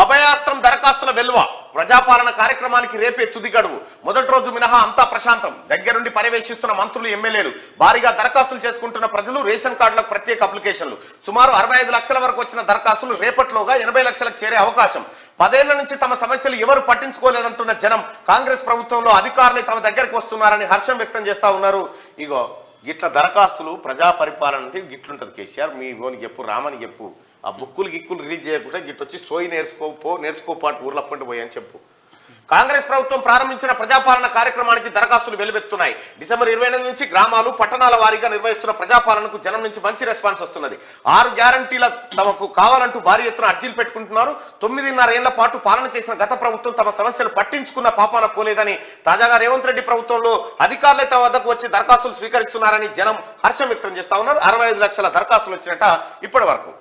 అభయాస్త్రం దరఖాస్తుల వెలువ ప్రజాపాలన కార్యక్రమానికి రేపే తుది గడువు. మొదటి రోజు మినహా అంతా ప్రశాంతం. దగ్గరుండి పర్యవేక్షిస్తున్న మంత్రులు, ఎమ్మెల్యేలు, భారీగా దరఖాస్తులు చేసుకుంటున్న ప్రజలు, రేషన్ కార్డులకు ప్రత్యేక అప్లికేషన్లు. సుమారు 65 లక్షల వరకు వచ్చిన దరఖాస్తులు రేపట్లోగా 80 లక్షలకు చేరే అవకాశం. 10 ఏళ్ల నుంచి తమ సమస్యలు ఎవరు పట్టించుకోలేదంటున్న జనం కాంగ్రెస్ ప్రభుత్వంలో అధికారులే తమ దగ్గరికి వస్తున్నారని హర్షం వ్యక్తం చేస్తా ఉన్నారు. ఇగో గిట్ల దరఖాస్తులు ప్రజా పరిపాలన అంటే గిట్లుంటది. కేసీఆర్ మీ ఓనికి చెప్పు, రామని చెప్పు, ఆ బుక్కులు గిక్కులు రిలీజ్ చేయకుండా గిట్టొచ్చి సోయి నేర్చుకోపాటు ఊర్ల పండు పోయి అని చెప్పు. కాంగ్రెస్ ప్రభుత్వం ప్రారంభించిన ప్రజాపాలన కార్యక్రమానికి దరఖాస్తులు వెలువెత్తున్నాయి. డిసెంబర్ 28 నుంచి గ్రామాలు, పట్టణాల వారీగా నిర్వహిస్తున్న ప్రజాపాలనకు జనం నుంచి మంచి రెస్పాన్స్ వస్తున్నది. 6 గ్యారంటీల తమకు కావాలంటూ భారీ ఎత్తున అర్జీలు పెట్టుకుంటున్నారు. 9.5 ఏళ్ల పాటు పాలన చేసిన గత ప్రభుత్వం తమ సమస్యలు పట్టించుకున్న పాపాన పోలేదని, తాజాగా రేవంత్ రెడ్డి ప్రభుత్వంలో అధికారులే తమ వద్దకు వచ్చి దరఖాస్తులు స్వీకరిస్తున్నారని జనం హర్షం వ్యక్తం చేస్తా ఉన్నారు. 65 లక్షల దరఖాస్తులు వచ్చినట్ట ఇప్పటి వరకు.